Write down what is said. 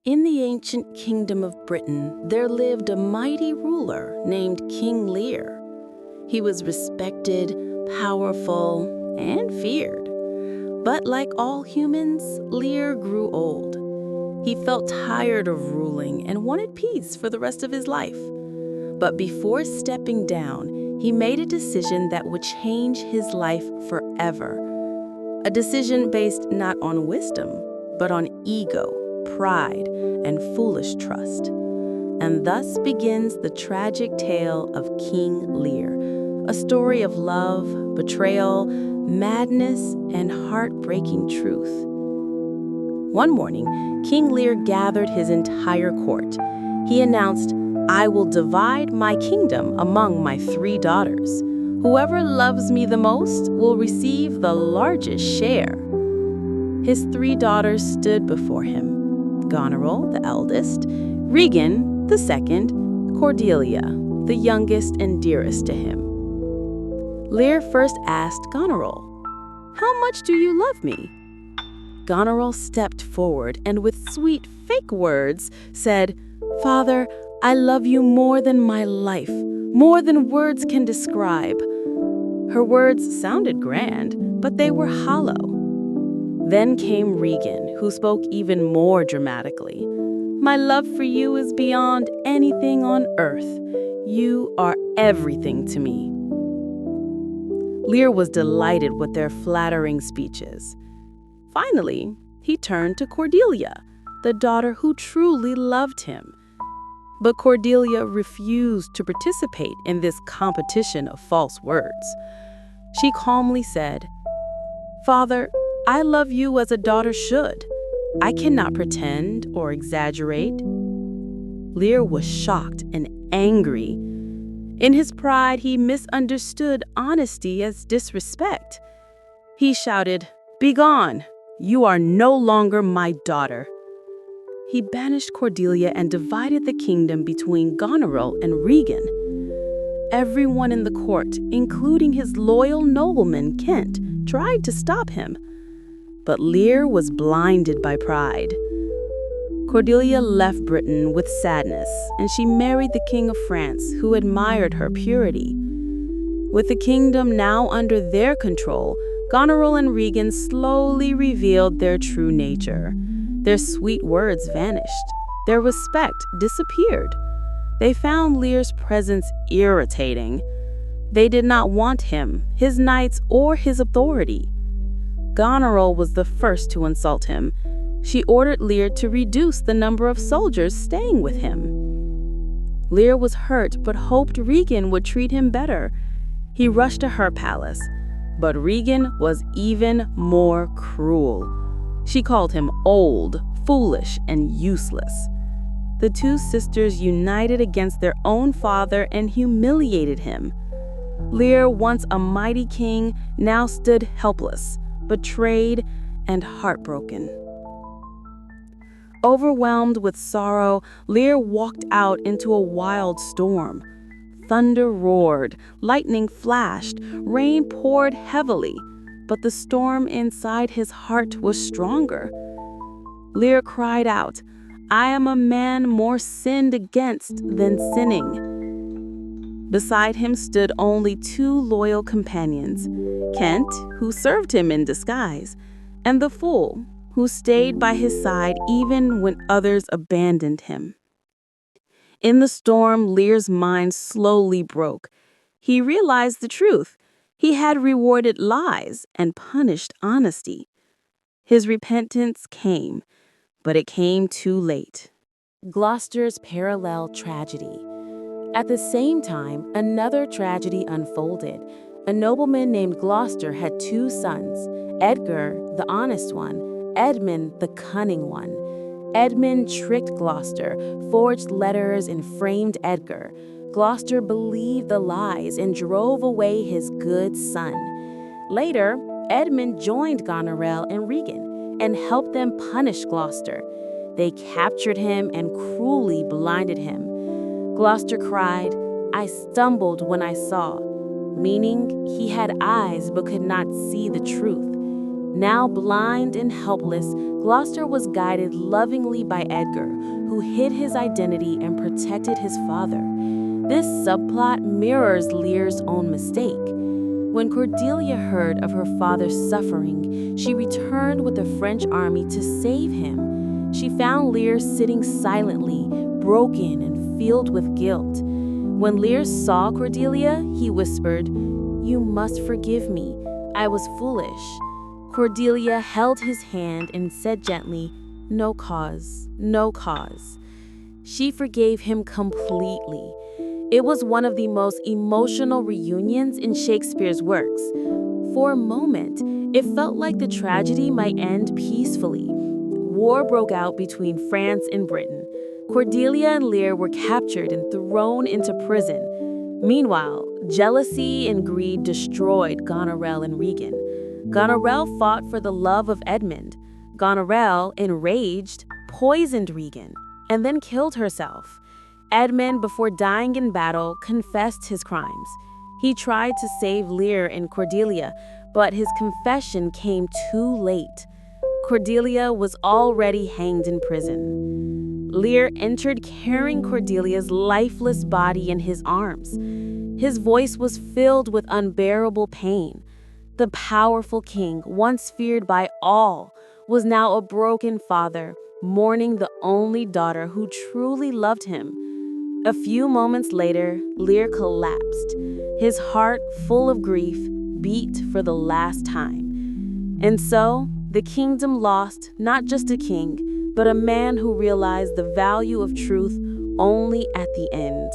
In the ancient kingdom of Britain, there lived a mighty ruler named King Lear. He was respected, powerful, and feared. But like all humans, Lear grew old. He felt tired of ruling and wanted peace for the rest of his life. But before stepping down, he made a decision that would change his life forever. A decision based not on wisdom, but on ego, pride, and foolish trust. And thus begins the tragic tale of King Lear, a story of love, betrayal, madness, and heartbreaking truth. One morning, King Lear gathered his entire court. He announced, "I will divide my kingdom among my 3 daughters. Whoever loves me the most will receive the largest share." His 3 daughters stood before him: Goneril, the eldest; Regan, the second; Cordelia, the youngest and dearest to him. Lear first asked Goneril, "How much do you love me?" Goneril stepped forward and with sweet fake words said, "Father, I love you more than my life, more than words can describe." Her words sounded grand, but they were hollow. Then came Regan, who spoke even more dramatically. "My love for you is beyond anything on earth. You are everything to me." Lear was delighted with their flattering speeches. Finally, he turned to Cordelia, the daughter who truly loved him. But Cordelia refused to participate in this competition of false words. She calmly said, "Father, I love you as a daughter should. I cannot pretend or exaggerate." Lear was shocked and angry. In his pride, he misunderstood honesty as disrespect. He shouted, "Begone! You are no longer my daughter." He banished Cordelia and divided the kingdom between Goneril and Regan. Everyone in the court, including his loyal nobleman Kent, tried to stop him. But Lear was blinded by pride. Cordelia left Britain with sadness, and she married the King of France, who admired her purity. With the kingdom now under their control, Goneril and Regan slowly revealed their true nature. Their sweet words vanished. Their respect disappeared. They found Lear's presence irritating. They did not want him, his knights, or his authority. Goneril was the first to insult him. She ordered Lear to reduce the number of soldiers staying with him. Lear was hurt but hoped Regan would treat him better. He rushed to her palace, but Regan was even more cruel. She called him old, foolish, and useless. The 2 sisters united against their own father and humiliated him. Lear, once a mighty king, now stood helpless, betrayed, and heartbroken. Overwhelmed with sorrow, Lear walked out into a wild storm. Thunder roared, lightning flashed, rain poured heavily, but the storm inside his heart was stronger. Lear cried out, "I am a man more sinned against than sinning." Beside him stood only 2 loyal companions, Kent, who served him in disguise, and the fool, who stayed by his side even when others abandoned him. In the storm, Lear's mind slowly broke. He realized the truth. He had rewarded lies and punished honesty. His repentance came, but it came too late. Gloucester's parallel tragedy. At the same time, another tragedy unfolded. A nobleman named Gloucester had 2 sons, Edgar, the honest one, Edmund, the cunning one. Edmund tricked Gloucester, forged letters, and framed Edgar. Gloucester believed the lies and drove away his good son. Later, Edmund joined Goneril and Regan and helped them punish Gloucester. They captured him and cruelly blinded him. Gloucester cried, "I stumbled when I saw," meaning he had eyes but could not see the truth. Now blind and helpless, Gloucester was guided lovingly by Edgar, who hid his identity and protected his father. This subplot mirrors Lear's own mistake. When Cordelia heard of her father's suffering, she returned with the French army to save him. She found Lear sitting silently, broken and filled with guilt. When Lear saw Cordelia, he whispered, "You must forgive me. I was foolish." Cordelia held his hand and said gently, "No cause, no cause." She forgave him completely. It was one of the most emotional reunions in Shakespeare's works. For a moment, it felt like the tragedy might end peacefully. War broke out between France and Britain. Cordelia and Lear were captured and thrown into prison. Meanwhile, jealousy and greed destroyed Goneril and Regan. Goneril fought for the love of Edmund. Goneril, enraged, poisoned Regan and then killed herself. Edmund, before dying in battle, confessed his crimes. He tried to save Lear and Cordelia, but his confession came too late. Cordelia was already hanged in prison. Lear entered carrying Cordelia's lifeless body in his arms. His voice was filled with unbearable pain. The powerful king, once feared by all, was now a broken father, mourning the only daughter who truly loved him. A few moments later, Lear collapsed. His heart, full of grief, beat for the last time. And so, the kingdom lost not just a king, but a man who realized the value of truth only at the end.